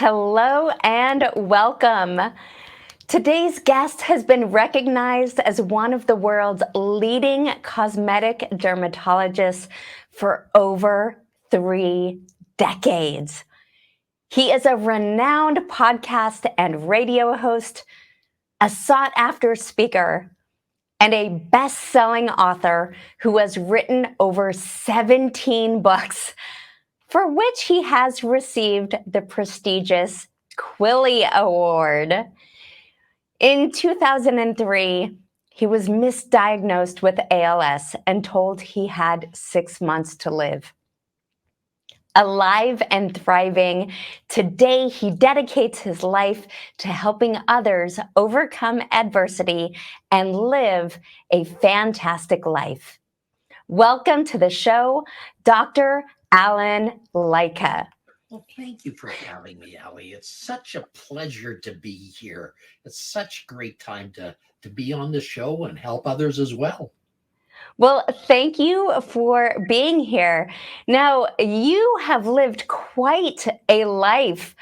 Hello and welcome. Today's guest has been recognized as one of the world's leading cosmetic dermatologists for over 3 decades. He is a renowned podcast and radio host, a sought-after speaker, and a best-selling author who has written over 17 books, for which he has received the prestigious Quilly Award. In 2003, he was misdiagnosed with ALS and told he had 6 months to live. Alive and thriving, today he dedicates his life to helping others overcome adversity and live a fantastic life. Welcome to the show, Dr. Alan Lycka. Well, thank you for having me, Ellie. It's such a pleasure to be here. It's such a great time to be on the show and help others as well. Well, thank you for being here. Now, you have lived quite a life.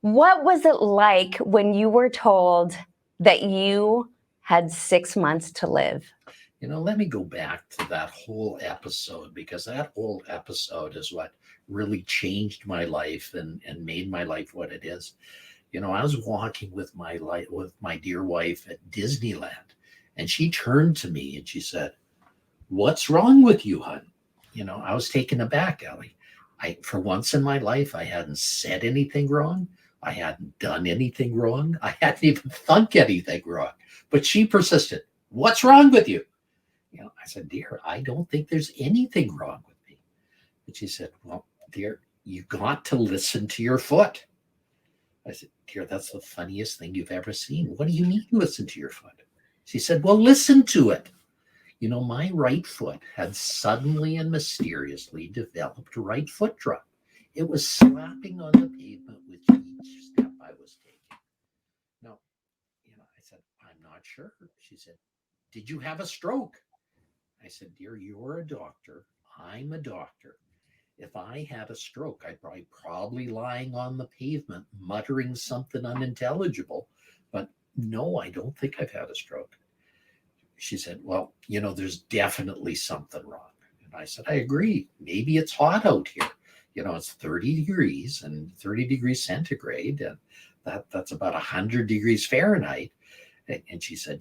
What was it like when you were told that you had 6 months to live? Let me go back to that whole episode because that whole episode is what really changed my life and made my life what it is. I was walking with my dear wife at Disneyland, and she turned to me and she said, "What's wrong with you, hon?" I was taken aback, Ellie. For once in my life, I hadn't said anything wrong. I hadn't done anything wrong. I hadn't even thunk anything wrong. But she persisted. "What's wrong with you?" I said, "Dear, I don't think there's anything wrong with me." And she said, "Well, dear, you got to listen to your foot." I said, "Dear, that's the funniest thing you've ever seen. What do you mean listen to your foot?" She said, "Well, listen to it." My right foot had suddenly and mysteriously developed right foot drop. It was slapping on the pavement with each step I was taking. Now, I said, "I'm not sure." She said, "Did you have a stroke?" I said, "Dear, you're a doctor. I'm a doctor. If I had a stroke, I'd probably lying on the pavement, muttering something unintelligible. But no, I don't think I've had a stroke." She said, "Well, there's definitely something wrong." And I said, "I agree. Maybe it's hot out here. It's 30 degrees and 30 degrees centigrade, and that's about 100 degrees Fahrenheit." And she said,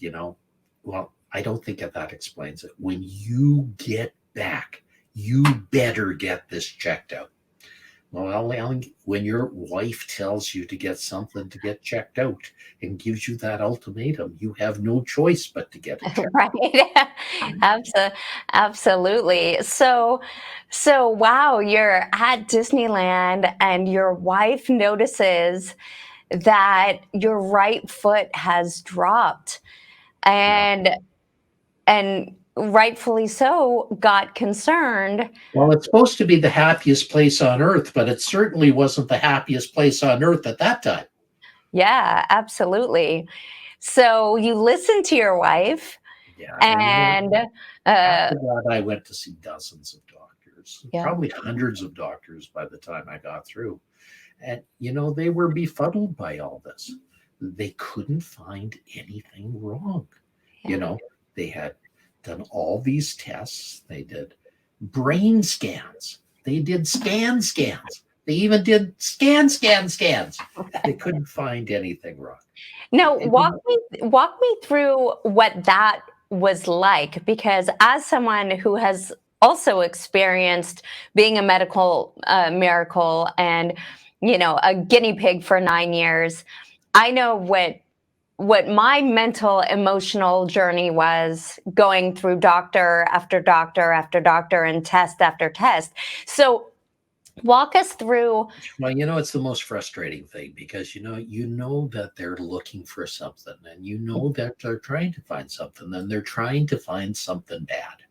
"Well, I don't think that explains it. When you get back, you better get this checked out." Well, Alan, when your wife tells you to get something to get checked out and gives you that ultimatum, you have no choice but to get it checked Right. Absolutely. So wow, you're at Disneyland and your wife notices that your right foot has dropped, out. and rightfully so got concerned. Well, it's supposed to be the happiest place on earth, but it certainly wasn't the happiest place on earth at that time. Yeah, absolutely. So you listen to your wife, Yeah, and after that, I went to see dozens of doctors, yeah. probably hundreds of doctors by the time I got through. And, they were befuddled by all this. They couldn't find anything wrong. Yeah. They had done all these tests. They did brain scans. They did scans. They even did scans. They couldn't find anything wrong. Now, And, walk me through what that was like, because as someone who has also experienced being a medical miracle and a guinea pig for 9 years, I know what my mental emotional journey was, going through doctor after doctor after doctor and test after test. So walk us through. well, it's the most frustrating thing because you know that they're looking for something, and you know that they're trying to find something, and they're trying to find something bad.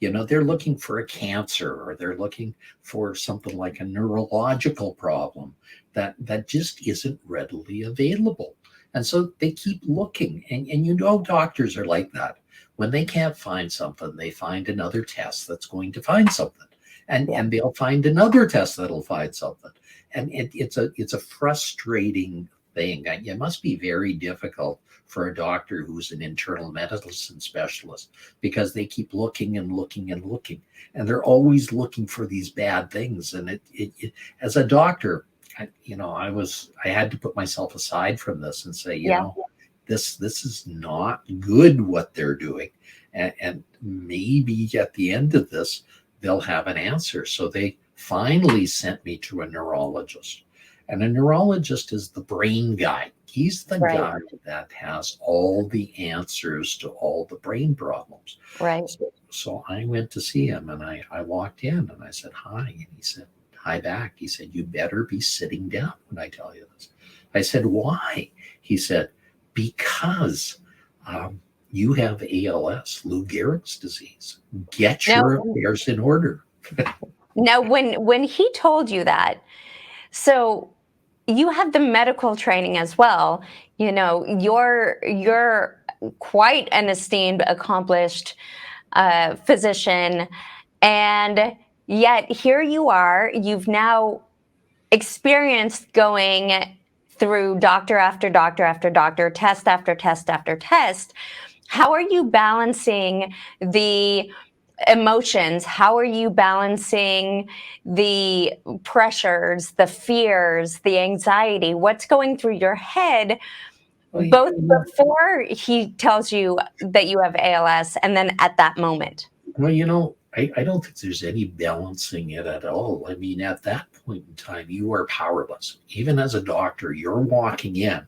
They're looking for a cancer, or they're looking for something like a neurological problem that just isn't readily available. And so they keep looking. And doctors are like that. When they can't find something, they find another test that's going to find something. And they'll find another test that'll find something. And it's a frustrating thing. It must be very difficult for a doctor who's an internal medicine specialist, because they keep looking and looking and looking, and they're always looking for these bad things. And as a doctor, I had to put myself aside from this and say, Yeah. this is not good what they're doing, and maybe at the end of this they'll have an answer. So they finally sent me to a neurologist, and a neurologist is the brain guy. He's the Right. guy that has all the answers to all the brain problems. Right. So I went to see him, and I walked in and I said hi, and he said hi back. He said, "You better be sitting down when I tell you this." I said, "Why?" He said, "Because you have ALS, Lou Gehrig's disease. Get Now, your affairs in order." when he told you that, so you have the medical training as well. You're quite an esteemed, accomplished physician, and yet here you are. You've now experienced going through doctor after doctor after doctor, test after test after test. How are you balancing the emotions? How are you balancing the pressures, the fears, the anxiety? What's going through your head Well, both before he tells you that you have ALS and then at that moment? I don't think there's any balancing it at all. I mean, at that point in time, you are powerless. Even as a doctor, you're walking in,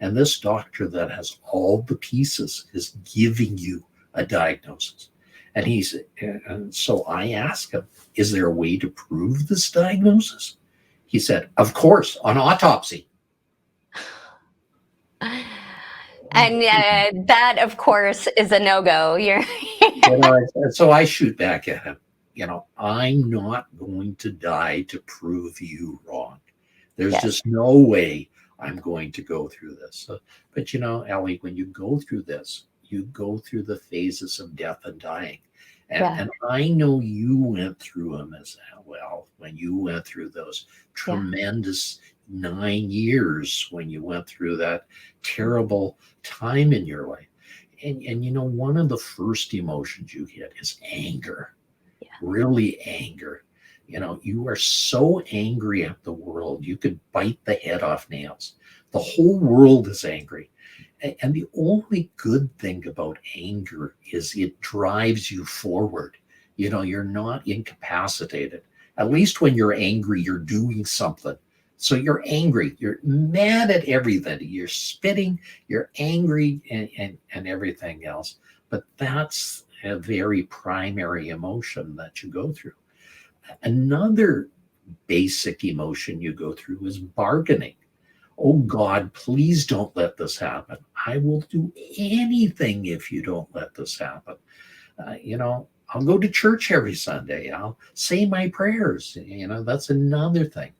and this doctor that has all the pieces is giving you a diagnosis. And so I asked him, "Is there a way to prove this diagnosis?" He said, "Of course, on autopsy." And that, of course, is a no go. You're So I shoot back at him. I'm not going to die to prove you wrong. There's yes, just no way I'm going to go through this. But Ellie, when you go through this, you go through the phases of death and dying. And, yeah, and I know you went through them as well when you went through those yeah, tremendous 9 years, when you went through that terrible time in your life. And one of the first emotions you get is anger, yeah, really anger. You are so angry at the world, you could bite the head off nails. The whole world is angry. And the only good thing about anger is it drives you forward. You're not incapacitated. At least when you're angry, you're doing something. So you're angry, you're mad at everything, you're spitting, you're angry, and everything else. But that's a very primary emotion that you go through. Another basic emotion you go through is bargaining. "Oh God, please don't let this happen. I will do anything if you don't let this happen. I'll go to church every Sunday. I'll say my prayers." That's another thing.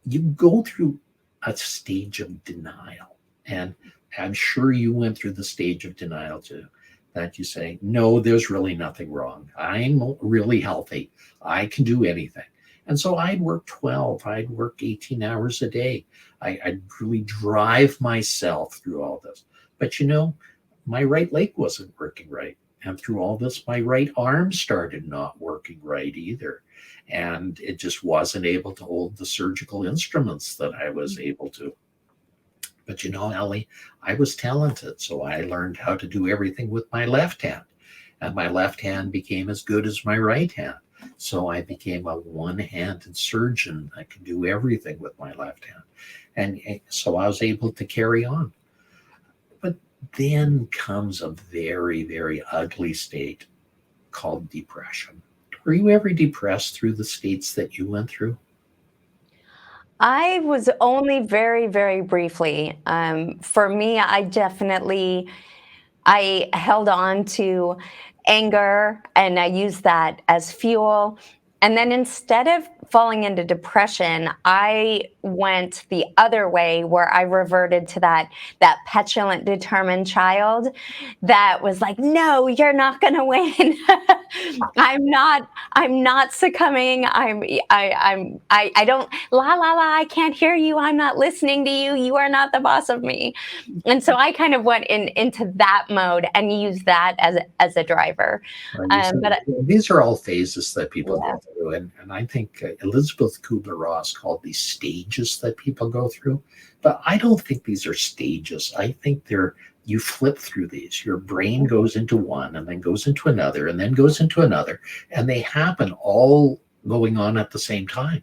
You go through a stage of denial. And I'm sure you went through the stage of denial too, that you say, "No, there's really nothing wrong. I'm really healthy. I can do anything." And so I'd work 12, I'd work 18 hours a day. I'd really drive myself through all this. But my right leg wasn't working right. And through all this, my right arm started not working right either. And it just wasn't able to hold the surgical instruments that I was able to. But Ellie, I was talented. So I learned how to do everything with my left hand. And my left hand became as good as my right hand. So I became a one-handed surgeon. I could do everything with my left hand. And so I was able to carry on. But then comes a very, very ugly state called depression. Were you ever depressed through the states that you went through? I was only very, very briefly. For me, I held on to anger and I used that as fuel. And then instead of falling into depression, I went the other way where I reverted to that petulant, determined child that was like, no, you're not going to win. I'm not succumbing. I don't, la, la, la, I can't hear you. I'm not listening to you. You are not the boss of me. And so I kind of went into that mode and used that as a driver. But These are all phases that people yeah, go through. And I think Elizabeth Kubler-Ross called these stages that people go through. But I don't think these are stages. I think you flip through these. Your brain goes into one and then goes into another and then goes into another. And they happen all going on at the same time.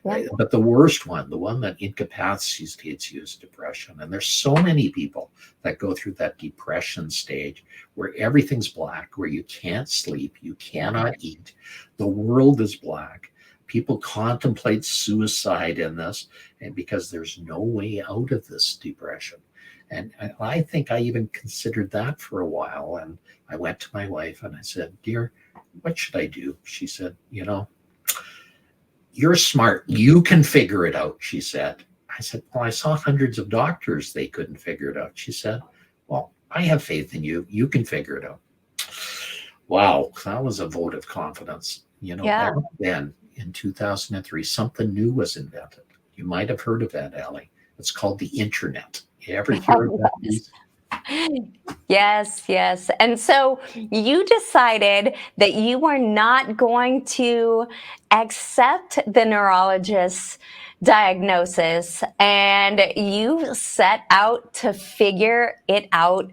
yeah, But the worst one, the one that incapacitates you, is depression. And there's so many people that go through that depression stage where everything's black, where you can't sleep, you cannot eat, the world is black. People contemplate suicide in this, and because there's no way out of this depression. And I think I even considered that for a while. And I went to my wife and I said, dear, what should I do? She said, you're smart. You can figure it out, she said. I said, well, I saw hundreds of doctors. They couldn't figure it out. She said, well, I have faith in you. You can figure it out. Wow, that was a vote of confidence. yeah. Back then in 2003, something new was invented. You might have heard of that, Ellie. It's called the internet. You ever hear of that? Yes, yes. And so you decided that you were not going to accept the neurologist's diagnosis, and you set out to figure it out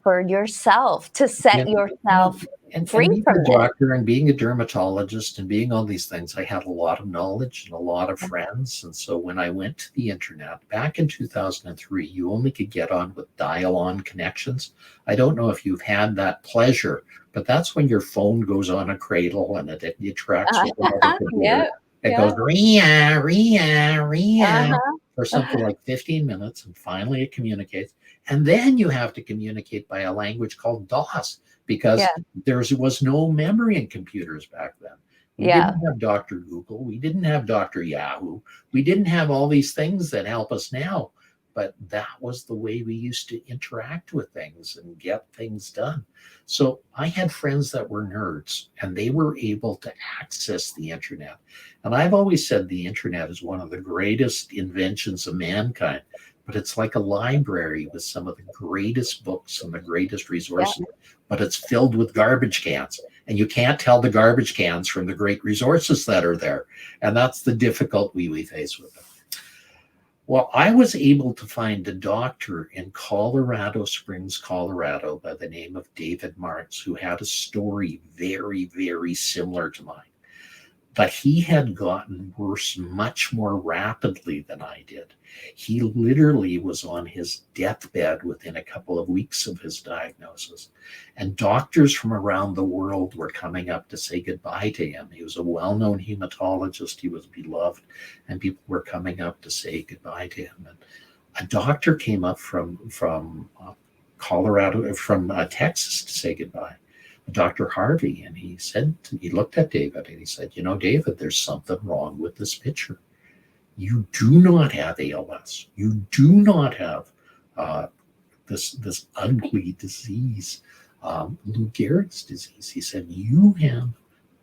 for yourself, to set yourself And free being from a it. doctor and being a dermatologist and being all these things, I had a lot of knowledge and a lot of friends. And so when I went to the internet back in 2003, you only could get on with dial-on connections. I don't know if you've had that pleasure, but that's when your phone goes on a cradle and it interacts with another computer. Yeah, It yeah. goes ria, ria, ria Uh-huh. for something like 15 minutes, and finally it communicates. And then you have to communicate by a language called DOS, because Yeah, there was no memory in computers back then. We yeah. didn't have Dr. Google. We didn't have Dr. Yahoo. We didn't have all these things that help us now. But that was the way we used to interact with things and get things done. So I had friends that were nerds, and they were able to access the internet. And I've always said the internet is one of the greatest inventions of mankind, but it's like a library with some of the greatest books and the greatest resources, but it's filled with garbage cans. And you can't tell the garbage cans from the great resources that are there. And that's the difficulty we face with them. Well, I was able to find a doctor in Colorado Springs, Colorado, by the name of David Martz, who had a story very, very similar to mine. But he had gotten worse much more rapidly than I did. He literally was on his deathbed within a couple of weeks of his diagnosis. And doctors from around the world were coming up to say goodbye to him. He was a well-known hematologist. He was beloved. And people were coming up to say goodbye to him. And a doctor came up from Colorado, from Texas, to say goodbye. Dr. Harvey, and he looked at David and he said, David, there's something wrong with this picture. You do not have ALS. You do not have this ugly disease, Lou Gehrig's disease. He said, you have,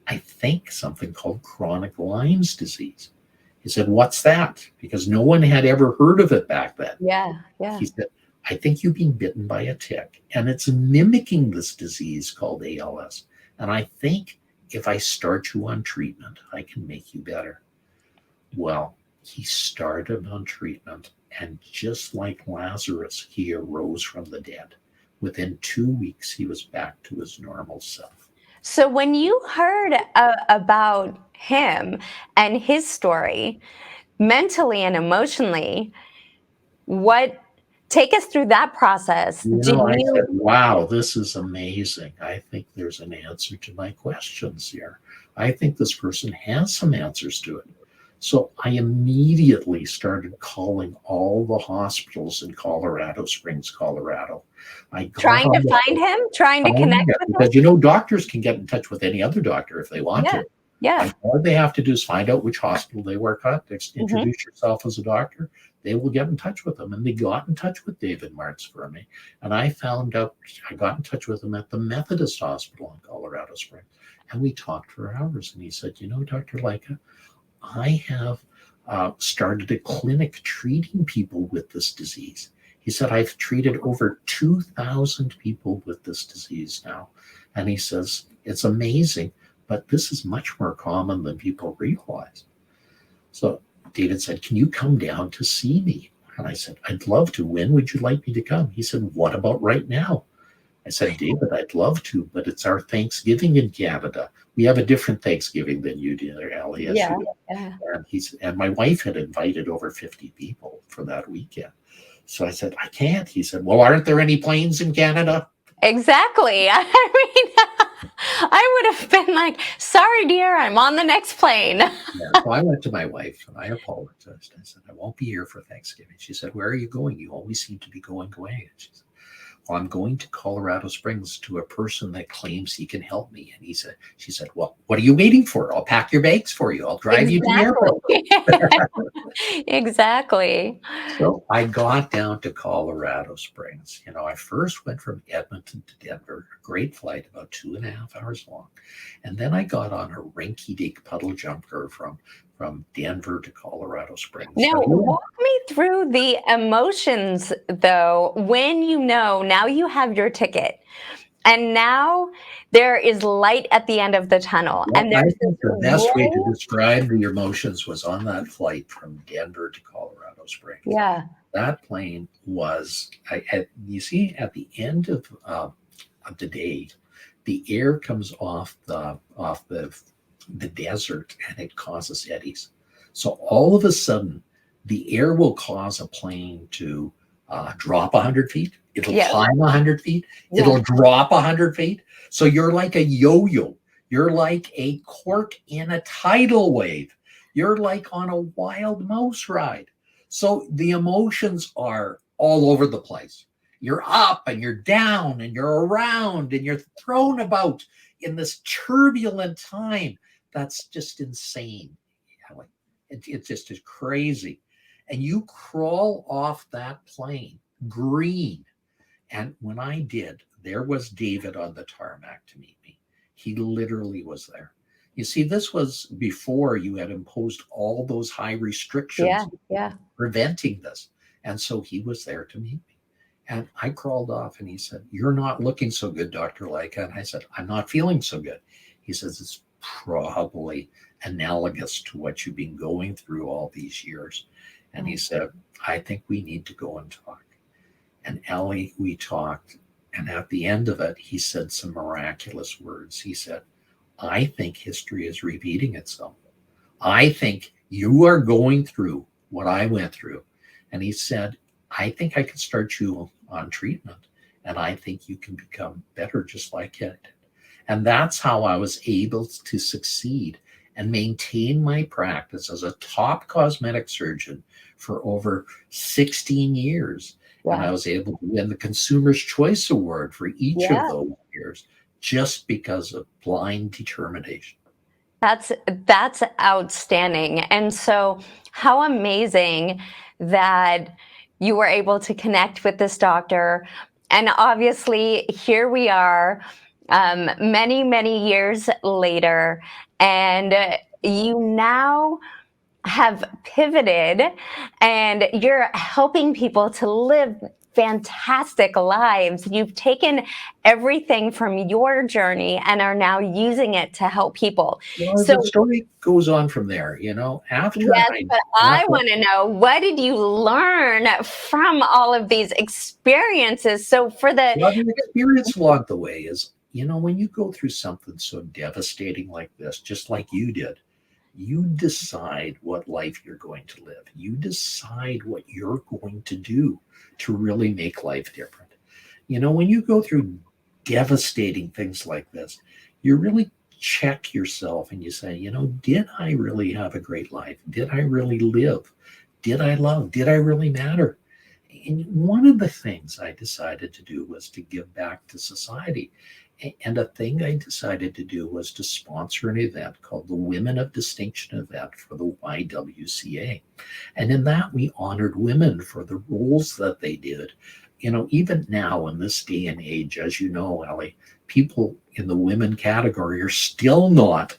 I think, something called chronic Lyme's disease. He said, what's that? Because no one had ever heard of it back then. Yeah, yeah. He said, I think you've been bitten by a tick, and it's mimicking this disease called ALS. And I think if I start you on treatment, I can make you better. Well, he started on treatment, and just like Lazarus, he arose from the dead. Within 2 weeks, he was back to his normal self. So when you heard about him and his story, mentally and emotionally, take us through that process. I said, wow, this is amazing. I think there's an answer to my questions here. I think this person has some answers to it. So I immediately started calling all the hospitals in Colorado Springs, Colorado. Trying to find him, trying to connect with him? Because, doctors can get in touch with any other doctor if they want to. Yeah. All they have to do is find out which hospital they work at, Hmm. introduce yourself as a doctor. They will get in touch with them. And they got in touch with David Martz for me. And I found out, I got in touch with him at the Methodist Hospital in Colorado Springs. And we talked for hours. And he said, Dr. Lycka, I have started a clinic treating people with this disease. He said, I've treated over 2,000 people with this disease now. And he says, it's amazing, but this is much more common than people realize. So David said, can you come down to see me? And I said, I'd love to. When would you like me to come? He said, what about right now? I said, David, I'd love to, but it's our Thanksgiving in Canada. We have a different Thanksgiving than you do, Ellie, as Yeah. you know. Yeah. And my wife had invited over 50 people for that weekend. So I said, I can't. He said, well, aren't there any planes in Canada? Exactly. I mean, I would have been like, sorry, dear, I'm on the next plane. Yeah. So I went to my wife and I apologized. I said, I won't be here for Thanksgiving. She said, where are you going? You always seem to be going away. And she said, well, I'm going to Colorado Springs to a person that claims he can help me. And she said, well, what are you waiting for? I'll pack your bags for you. I'll drive you to the airport. Exactly. So I got down to Colorado Springs. I first went from Edmonton to Denver, a great flight, about 2.5 hours long. And then I got on a rinky-dink puddle jumper from Denver to Colorado Springs. Now, walk me through the emotions, though, when now you have your ticket. And now there is light at the end of the tunnel. Well, And I there's think this the best way to roll. describe the emotions was on that flight from Denver to Colorado Springs. Yeah. That plane was, you see, at the end of the day, the air comes off the desert and it causes eddies. So all of a sudden, the air will cause a plane to drop 100 feet. It'll climb 100 feet. Yeah. It'll drop 100 feet. So you're like a yo-yo. You're like a cork in a tidal wave. You're like on a wild mouse ride. So the emotions are all over the place. You're up and you're down and you're around and you're thrown about in this turbulent time. That's just insane. It's just crazy. And you crawl off that plane green. And when I did, there was David on the tarmac to meet me. He literally was there. You see, this was before you had imposed all those high restrictions preventing this. And so he was there to meet me. And I crawled off and he said, you're not looking so good, Dr. Lycka. And I said, I'm not feeling so good. He says, it's probably analogous to what you've been going through all these years. And he said, I think we need to go and talk. And Ellie, we talked. And at the end of it, he said some miraculous words. He said, I think history is repeating itself. I think you are going through what I went through. And he said, I think I can start you on treatment. And I think you can become better just like it. And that's how I was able to succeed and maintain my practice as a top cosmetic surgeon for over 16 years. Wow. And I was able to win the Consumer's Choice Award for each of those years just because of blind determination. That's outstanding. And so how amazing that you were able to connect with this doctor. And obviously, here we are many, many years later, and you now have pivoted and you're helping people to live fantastic lives. You've taken everything from your journey and are now using it to help people. Well, so the story goes on from there, after I want to know, what did you learn from all of these experiences? So the experience along the way is, when you go through something so devastating like this, just like you did, you decide what life you're going to live. You decide what you're going to do to really make life different. When you go through devastating things like this, you really check yourself and you say, did I really have a great life? Did I really live? Did I love? Did I really matter? And one of the things I decided to do was to give back to society. And a thing I decided to do was to sponsor an event called the Women of Distinction event for the YWCA. And in that, we honored women for the roles that they did. Even now in this day and age, as you know, Ellie, people in the women category are still not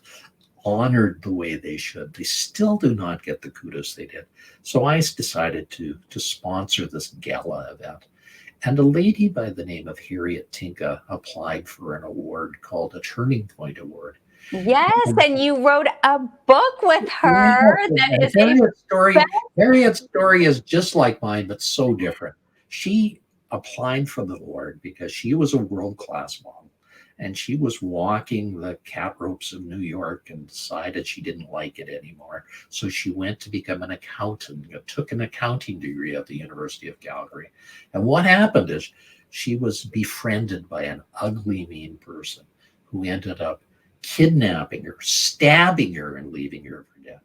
honored the way they should. They still do not get the kudos they did. So I decided to sponsor this gala event. And a lady by the name of Harriet Tinka applied for an award called a Turning Point Award. Yes, and you wrote a book with Yeah, her that is a best. Harriet's story is just like mine, but so different. She applied for the award because she was a world-class model, and she was walking the cat ropes of New York and decided she didn't like it anymore. So she went to become an accountant, took an accounting degree at the University of Calgary. And what happened is she was befriended by an ugly, mean person who ended up kidnapping her, stabbing her, and leaving her for dead.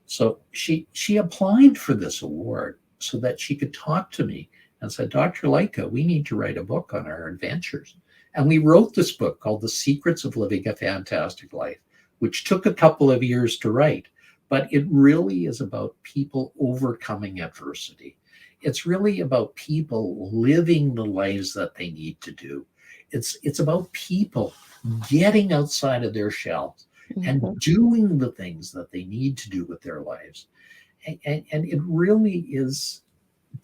So she applied for this award so that she could talk to me and said, Dr. Lycka, we need to write a book on our adventures. And we wrote this book called The Secrets of Living a Fantastic Life, which took a couple of years to write. But it really is about people overcoming adversity. It's really about people living the lives that they need to do. It's about people getting outside of their shells and doing the things that they need to do with their lives. And it really is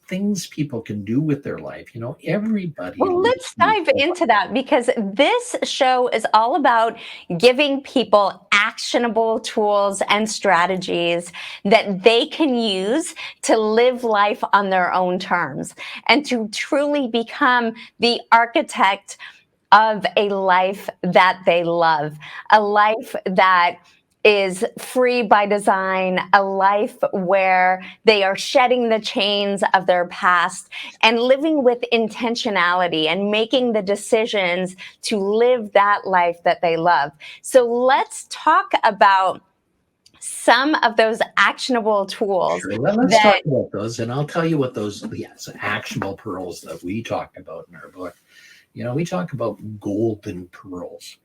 things people can do with their life. Everybody. Well, let's dive into that because this show is all about giving people actionable tools and strategies that they can use to live life on their own terms and to truly become the architect of a life that they love, a life that is free by design, a life where they are shedding the chains of their past and living with intentionality and making the decisions to live that life that they love. So let's talk about some of those actionable tools. Sure. Let's talk about those, and I'll tell you what those actionable pearls that we talk about in our book. We talk about golden pearls.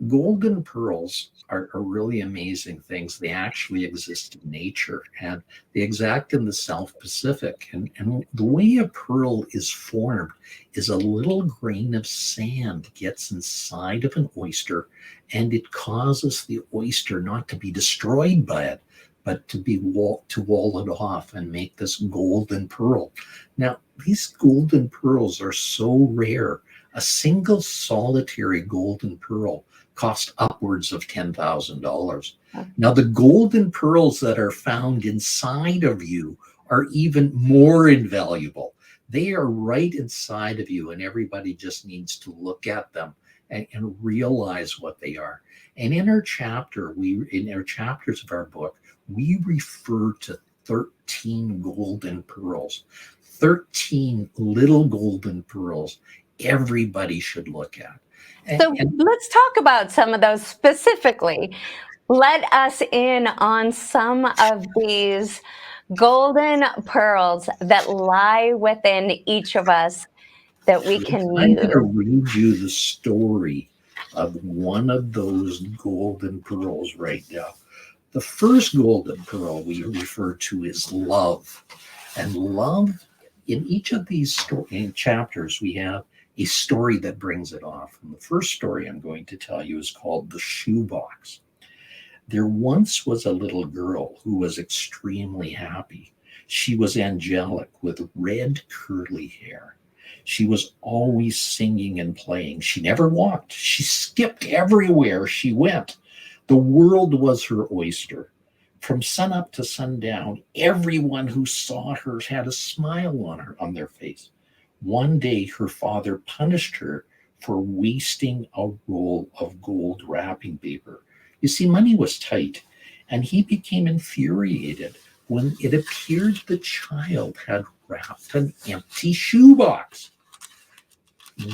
Golden pearls are really amazing things. They actually exist in nature, and they exist in the South Pacific. And the way a pearl is formed is a little grain of sand gets inside of an oyster, and it causes the oyster not to be destroyed by it, but to wall it off and make this golden pearl. Now, these golden pearls are so rare. A single solitary golden pearl cost upwards of $10,000. Now, the golden pearls that are found inside of you are even more invaluable. They are right inside of you, and everybody just needs to look at them and realize what they are. And in our chapters of our book, we refer to 13 golden pearls, 13 little golden pearls everybody should look at. So let's talk about some of those specifically. Let us in on some of these golden pearls that lie within each of us that we can I'm use. going to read you the story of one of those golden pearls right now. The first golden pearl we refer to is love. And love, in each of these chapters, we have a story that brings it off. And the first story I'm going to tell you is called The Shoebox. There once was a little girl who was extremely happy. She was angelic with red curly hair. She was always singing and playing. She never walked. She skipped everywhere she went. The world was her oyster. From sunup to sundown, everyone who saw her had a smile on their face. One day, her father punished her for wasting a roll of gold wrapping paper. You see, money was tight, and he became infuriated when it appeared the child had wrapped an empty shoebox.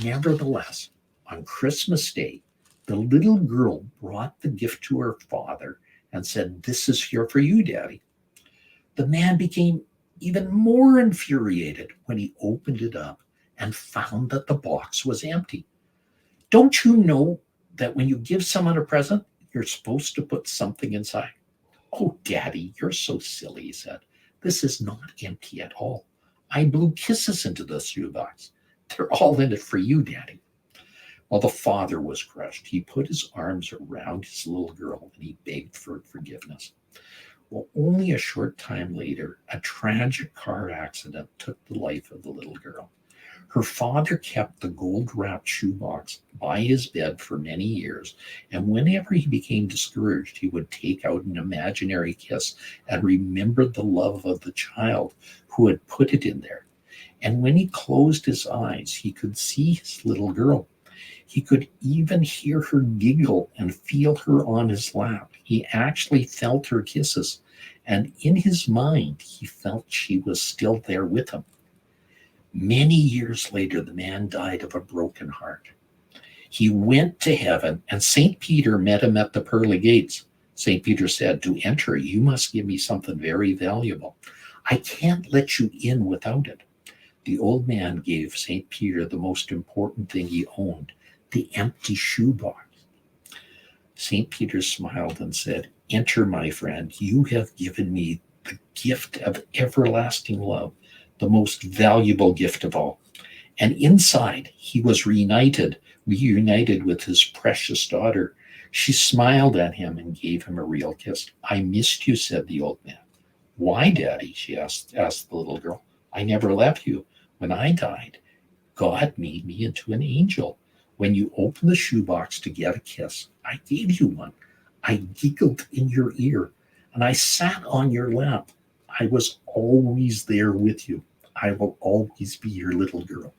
Nevertheless, on Christmas Day, the little girl brought the gift to her father and said, "This is here for you, Daddy." The man became even more infuriated when he opened it up and found that the box was empty. Don't you know that when you give someone a present, you're supposed to put something inside? Oh, Daddy, you're so silly, he said. This is not empty at all. I blew kisses into the shoebox. They're all in it for you, Daddy. Well, the father was crushed. He put his arms around his little girl and he begged for forgiveness. Well, only a short time later, a tragic car accident took the life of the little girl. Her father kept the gold wrapped shoebox by his bed for many years, and whenever he became discouraged, he would take out an imaginary kiss and remember the love of the child who had put it in there. And when he closed his eyes, he could see his little girl. He could even hear her giggle and feel her on his lap. He actually felt her kisses, and in his mind, he felt she was still there with him. Many years later, the man died of a broken heart. He went to heaven, and St. Peter met him at the pearly gates. St. Peter said, "To enter, you must give me something very valuable. I can't let you in without it." The old man gave St. Peter the most important thing he owned, the empty shoebox. St. Peter smiled and said, "Enter, my friend. You have given me the gift of everlasting love, the most valuable gift of all." And inside, he was reunited with his precious daughter. She smiled at him and gave him a real kiss. "I missed you," said the old man. "Why, Daddy?" asked the little girl. "I never left you. When I died, God made me into an angel. When you opened the shoebox to get a kiss, I gave you one. I giggled in your ear, and I sat on your lap. I was always there with you. I will always be your little girl."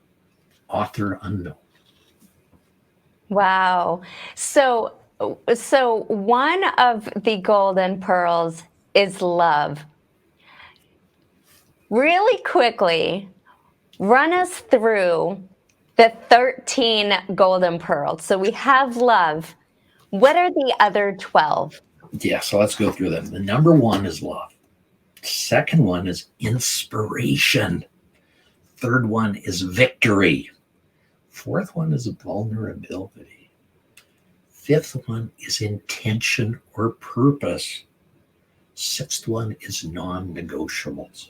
Author unknown. Wow. So, so one of the golden pearls is love. Really quickly, run us through the 13 golden pearls. So we have love. What are the other 12? Yeah, so let's go through them. The number one is love. Second one is inspiration. Third one is victory. Fourth one is vulnerability. Fifth one is intention or purpose. Sixth one is non negotiables.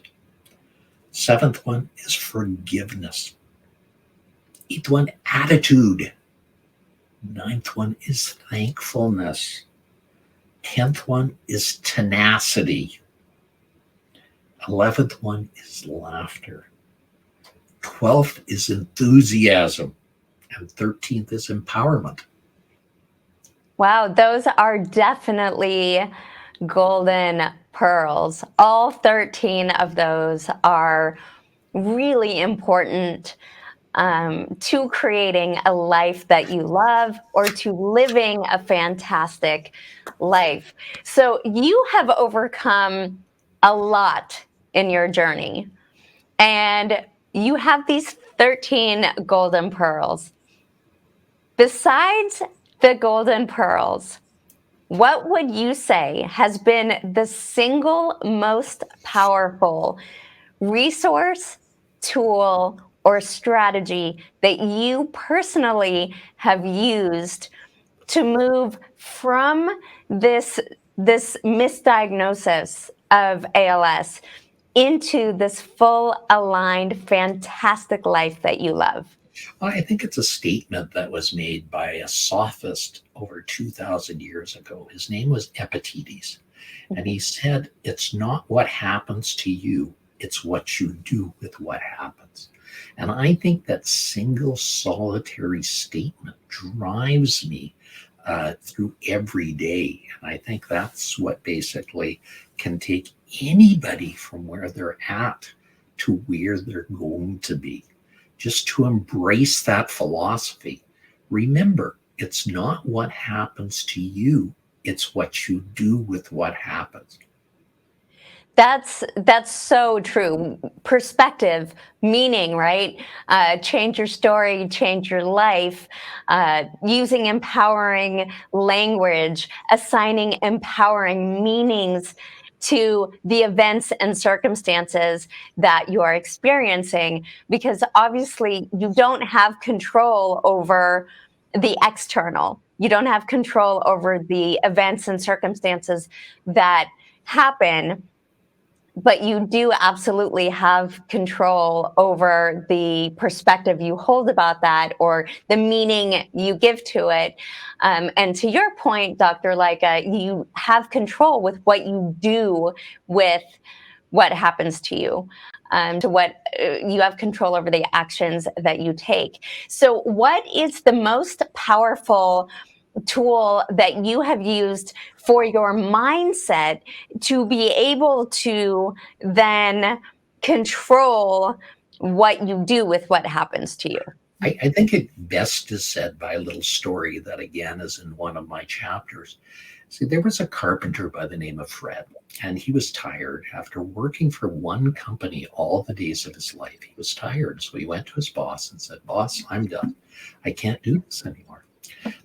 Seventh one is forgiveness. Eighth one, attitude. Ninth one is thankfulness. 10th one is tenacity. 11th one is laughter. 12th is enthusiasm. And 13th is empowerment. Wow, those are definitely golden pearls. All 13 of those are really important to creating a life that you love or to living a fantastic life. So you have overcome a lot in your journey, and you have these 13 golden pearls. Besides the golden pearls, what would you say has been the single most powerful resource, tool, or strategy that you personally have used to move from this misdiagnosis of ALS into this full aligned fantastic life that you love? I think it's a statement that was made by a sophist over 2,000 years ago. His name was Epictetus. And he said, "It's not what happens to you, it's what you do with what happens." And I think that single solitary statement drives me through every day. And I think that's what basically can take anybody from where they're at to where they're going to be. Just to embrace that philosophy. Remember, it's not what happens to you, it's what you do with what happens. That's so true. Perspective, meaning, right? Change your story, change your life. Using empowering language, assigning empowering meanings to the events and circumstances that you are experiencing, because obviously you don't have control over the external. You don't have control over the events and circumstances that happen, but you do absolutely have control over the perspective you hold about that, or the meaning you give to it. And to your point, Dr. Lycka, you have control with what you do with what happens to you. To what you have control over the actions that you take. So, what is the most powerful tool that you have used for your mindset to be able to then control what you do with what happens to you? I think it best is said by a little story that, again, is in one of my chapters. See, there was a carpenter by the name of Fred, and he was tired after working for one company all the days of his life. He was tired, so he went to his boss and said, "Boss, I'm done. I can't do this anymore."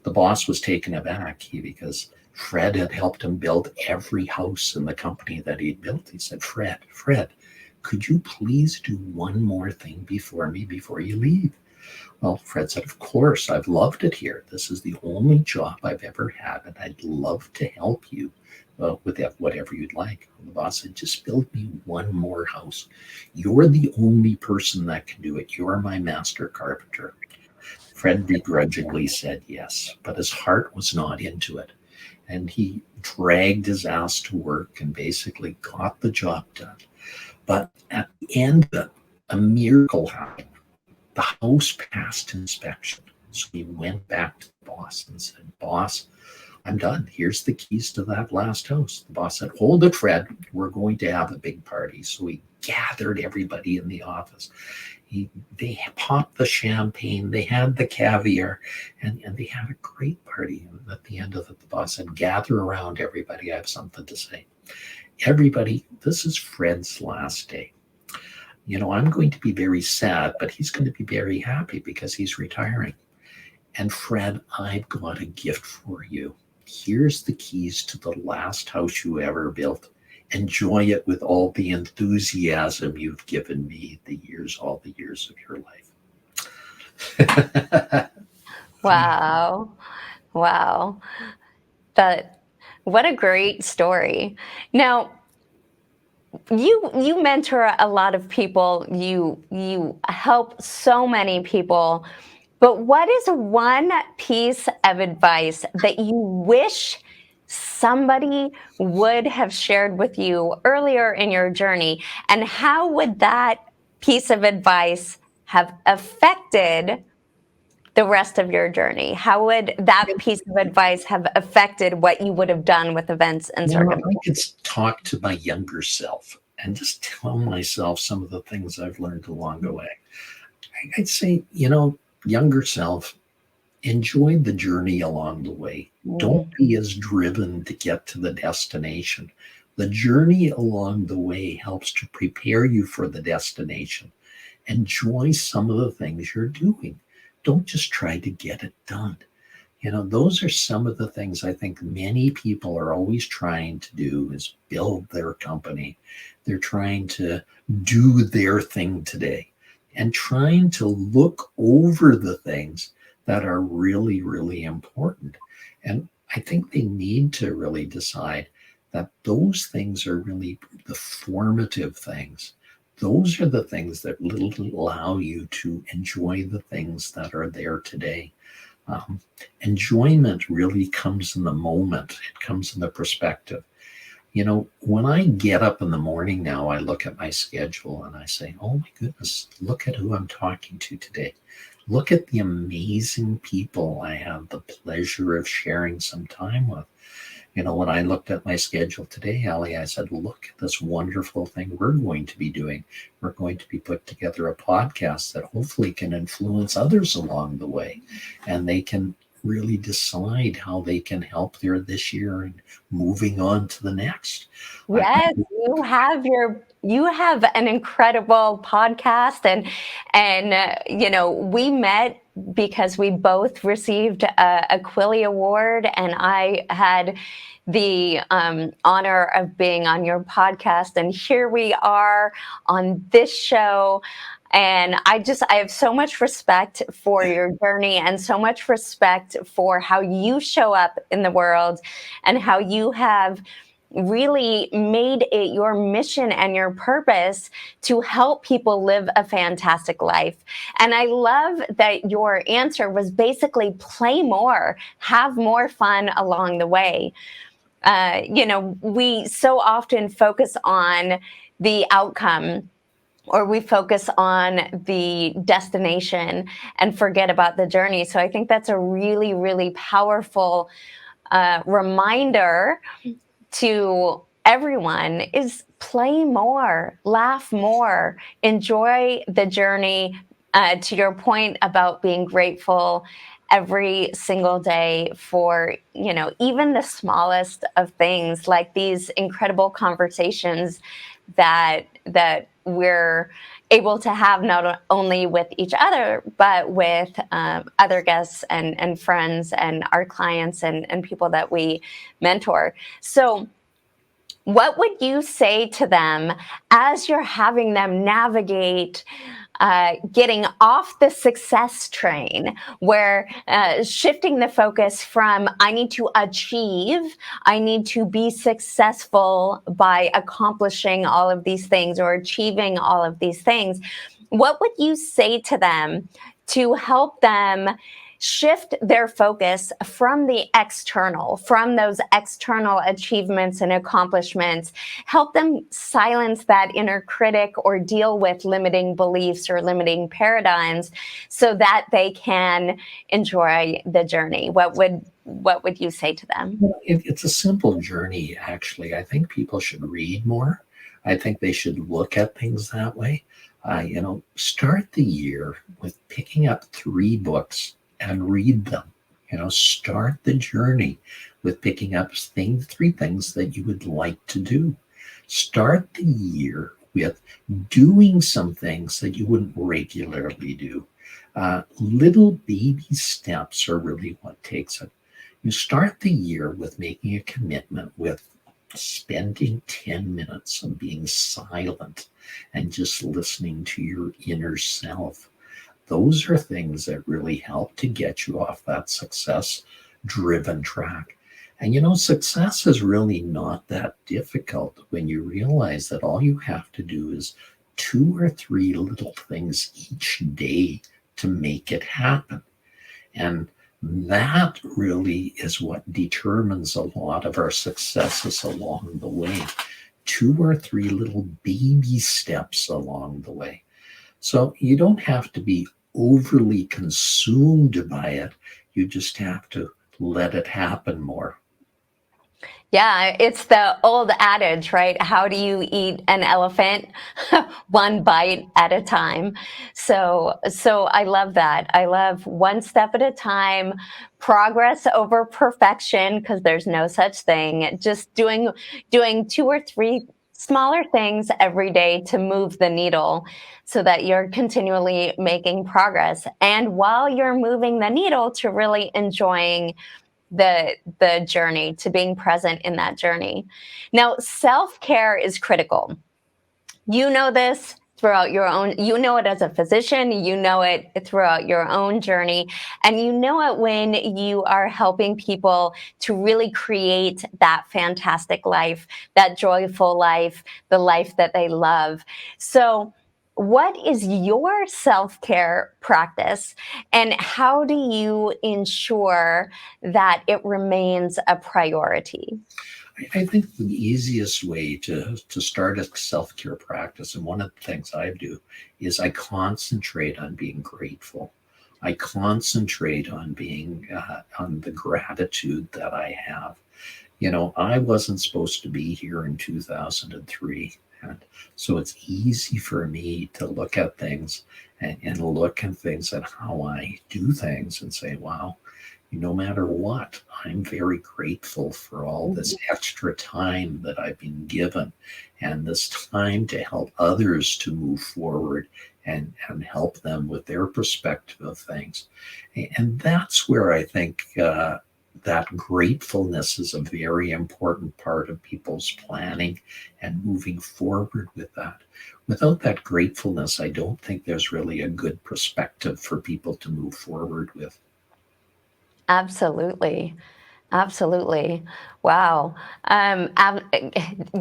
The boss was taken aback because Fred had helped him build every house in the company that he'd built. He said, Fred, could you please do one more thing before you leave?" Well, Fred said, "Of course, I've loved it here. This is the only job I've ever had, and I'd love to help you with whatever you'd like." And the boss said, "Just build me one more house. You're the only person that can do it. You're my master carpenter." Fred begrudgingly said yes, but his heart was not into it. And he dragged his ass to work and basically got the job done. But at the end of it, a miracle happened. The house passed inspection. So he went back to the boss and said, "Boss, I'm done. Here's the keys to that last house." The boss said, "Hold it, Fred. We're going to have a big party." So he gathered everybody in the office. They popped the champagne, they had the caviar, and they had a great party. And at the end of it, the boss said, "Gather around, everybody. I have something to say. Everybody, this is Fred's last day. I'm going to be very sad, but he's going to be very happy because he's retiring. And Fred, I've got a gift for you. Here's the keys to the last house you ever built. Enjoy it with all the enthusiasm you've given me all the years of your life." Wow. Wow. That What a great story. Now, you mentor a lot of people. You help so many people. But what is one piece of advice that you wish somebody would have shared with you earlier in your journey? And how would that piece of advice have affected the rest of your journey? How would that piece of advice have affected what you would have done with events and circumstances? I could talk to my younger self and just tell myself some of the things I've learned along the way. I'd say, younger self, enjoy the journey along the way. Don't be as driven to get to the destination. The journey along the way helps to prepare you for the destination. Enjoy some of the things you're doing. Don't just try to get it done. Those are some of the things I think many people are always trying to do is build their company. They're trying to do their thing today and trying to look over the things that are really, really important. And I think they need to really decide that those things are really the formative things. Those are the things that will allow you to enjoy the things that are there today. Enjoyment really comes in the moment. It comes in the perspective. When I get up in the morning now, I look at my schedule and I say, "Oh my goodness, look at who I'm talking to today. Look at the amazing people I have the pleasure of sharing some time with." When I looked at my schedule today, Ellie, I said, "Look at this wonderful thing we're going to be doing. We're going to be put together a podcast that hopefully can influence others along the way, and they can really decide how they can help there this year and moving on to the next." Yes, you have your You have an incredible podcast, and we met because we both received a Quilly Award, and I had the honor of being on your podcast, and here we are on this show. And I have so much respect for your journey and so much respect for how you show up in the world and how you have really made it your mission and your purpose to help people live a fantastic life. And I love that your answer was basically play more, have more fun along the way. We so often focus on the outcome, or we focus on the destination and forget about the journey. So I think that's a really, really powerful reminder to everyone is play more, laugh more, enjoy the journey. To your point about being grateful every single day for, even the smallest of things, like these incredible conversations that we're able to have not only with each other, but with other guests and friends and our clients and people that we mentor. So what would you say to them as you're having them navigate getting off the success train, where shifting the focus from I need to achieve, I need to be successful by accomplishing all of these things or achieving all of these things? What would you say to them to help them shift their focus from the external, from those external achievements and accomplishments, help them silence that inner critic or deal with limiting beliefs or limiting paradigms so that they can enjoy the journey? What would you say to them? Well, it's a simple journey, actually. I think people should read more. I think they should look at things that way. Start the year with picking up 3 books and read them. Start the journey with picking up 3 things that you would like to do. Start the year with doing some things that you wouldn't regularly do. Little baby steps are really what takes it. You start the year with making a commitment with spending 10 minutes of being silent and just listening to your inner self. Those are things that really help to get you off that success driven track. And success is really not that difficult when you realize that all you have to do is 2 or 3 little things each day to make it happen. And that really is what determines a lot of our successes along the way. 2 or 3 little baby steps along the way. So you don't have to be overly consumed by it. You just have to let it happen more. Yeah, it's the old adage, right? How do you eat an elephant? One bite at a time. So I love that. I love one step at a time, progress over perfection, because there's no such thing. Just doing 2 or 3 smaller things every day to move the needle so that you're continually making progress. And while you're moving the needle, to really enjoying the journey, to being present in that journey. Now, self-care is critical. You know this throughout your own, you know it as a physician, you know it throughout your own journey, and you know it when you are helping people to really create that fantastic life, that joyful life, the life that they love. So what is your self-care practice, and how do you ensure that it remains a priority? I think the easiest way to start a self-care practice, and one of the things I do, is I concentrate on being grateful. I concentrate on being on the gratitude that I have. I wasn't supposed to be here in 2003. And so it's easy for me to look at things and look at things at how I do things and say, wow, no matter what, I'm very grateful for all this extra time that I've been given and this time to help others to move forward and help them with their perspective of things. And that's where I think that gratefulness is a very important part of people's planning and moving forward with that. Without that gratefulness, I don't think there's really a good perspective for people to move forward with. Absolutely. Absolutely. Wow.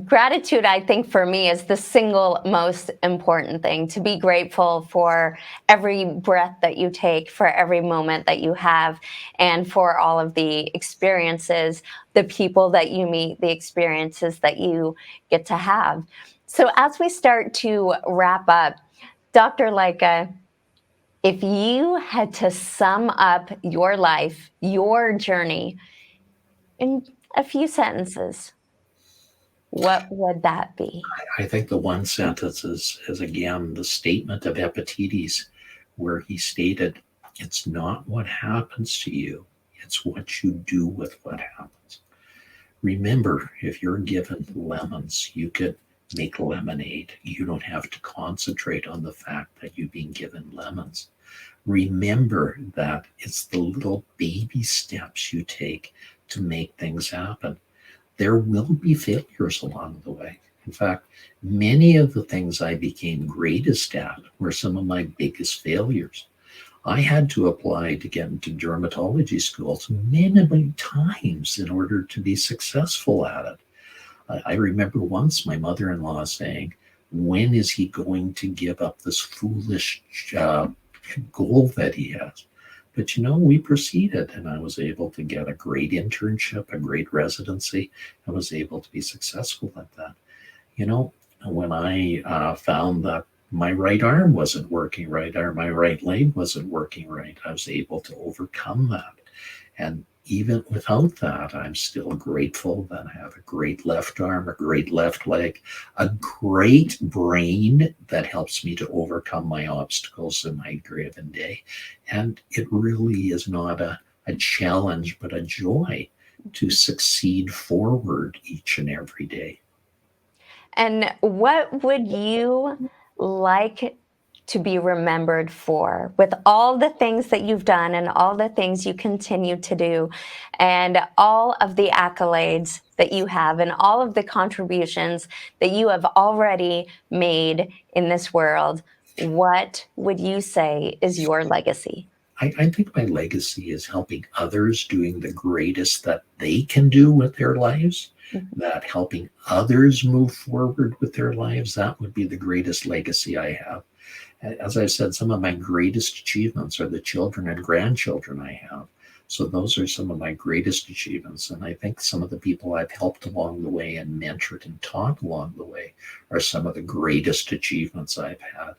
Gratitude, I think, for me, is the single most important thing, to be grateful for every breath that you take, for every moment that you have, and for all of the experiences, the people that you meet, the experiences that you get to have. So, as we start to wrap up, Dr. Lycka, if you had to sum up your life, your journey, in a few sentences, what would that be? I think the one sentence is again the statement of Epictetus, where he stated, "It's not what happens to you, it's what you do with what happens." Remember, if you're given lemons, you could make lemonade. You don't have to concentrate on the fact that you've been given lemons. Remember that it's the little baby steps you take to make things happen. There will be failures along the way. In fact, many of the things I became greatest at were some of my biggest failures. I had to apply to get into dermatology schools many, many times in order to be successful at it. I remember once my mother in law saying, "When is he going to give up this foolish goal that he has?" But we proceeded, and I was able to get a great internship, a great residency. I was able to be successful at that. You know, when I found that my right arm wasn't working right, or my right leg wasn't working right, I was able to overcome that. And even without that, I'm still grateful that I have a great left arm, a great left leg, a great brain that helps me to overcome my obstacles in my given day. And it really is not a challenge, but a joy to succeed forward each and every day. And what would you like to be remembered for, with all the things that you've done and all the things you continue to do and all of the accolades that you have and all of the contributions that you have already made in this world? What would you say is your legacy? I think my legacy is helping others, doing the greatest that they can do with their lives, Mhm. that helping others move forward with their lives. That would be the greatest legacy I have. As I said, some of my greatest achievements are the children and grandchildren I have. So those are some of my greatest achievements. And I think some of the people I've helped along the way and mentored and taught along the way are some of the greatest achievements I've had.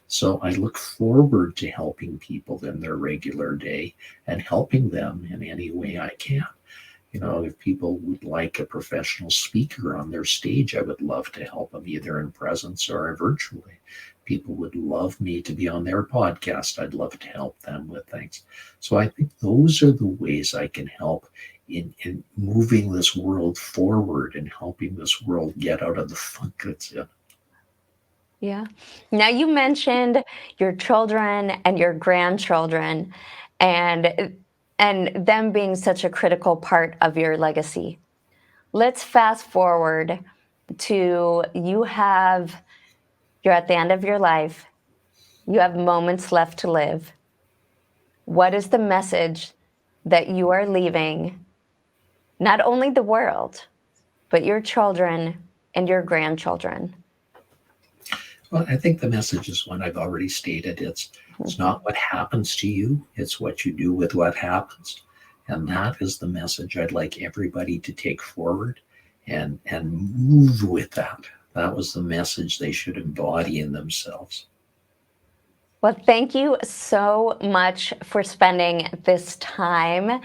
So I look forward to helping people in their regular day and helping them in any way I can. If people would like a professional speaker on their stage, I would love to help them either in presence or virtually. People would love me to be on their podcast. I'd love to help them with things. So I think those are the ways I can help in moving this world forward and helping this world get out of the funk it's in. Yeah. Now, you mentioned your children and your grandchildren and and them being such a critical part of your legacy. Let's fast forward to you're at the end of your life. You have moments left to live. What is the message that you are leaving, not only the world, but your children and your grandchildren? Well, I think the message is one I've already stated. It's not what happens to you, it's what you do with what happens. And that is the message I'd like everybody to take forward and move with that. That was the message they should embody in themselves. Well, thank you so much for spending this time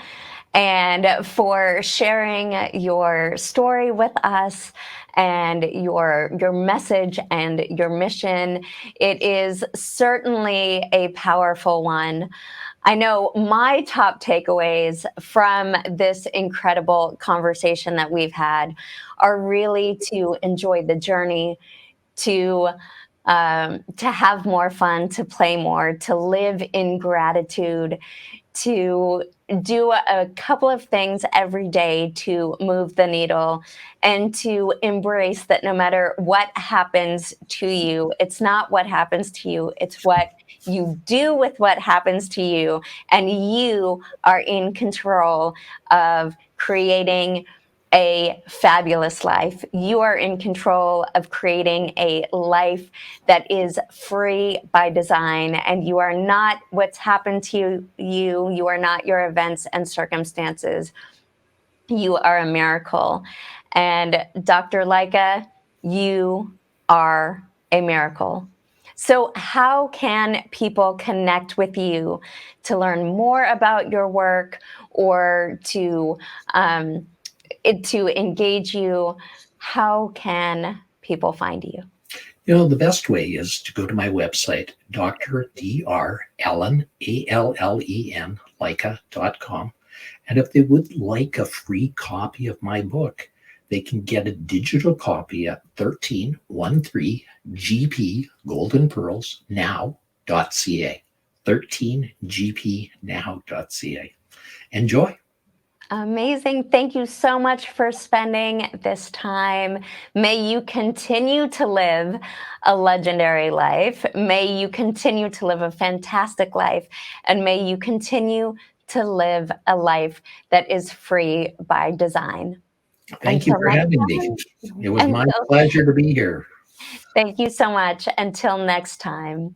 and for sharing your story with us and your message and your mission. It is certainly a powerful one. I know my top takeaways from this incredible conversation that we've had are really to enjoy the journey, to have more fun, to play more, to live in gratitude, to do a couple of things every day to move the needle, and to embrace that no matter what happens to you, it's not what happens to you, it's what you do with what happens to you. And you are in control of creating a fabulous life. You are in control of creating a life that is free by design, and you are not what's happened to you. You are not your events and circumstances. You are a miracle. And Dr. Lycka, you are a miracle. So, how can people connect with you to learn more about your work, or um, to engage you? How can people find you? The best way is to go to my website, Dr. Allen, Lycka.com. And if they would like a free copy of my book, they can get a digital copy at 1313GP Golden Pearls Now.ca. 13GPNow.ca. Enjoy. Amazing. Thank you so much for spending this time. May you continue to live a legendary life. May you continue to live a fantastic life. And may you continue to live a life that is free by design. Thank you Until for next having me. time. It was my pleasure to be here. Thank you so much. Until next time.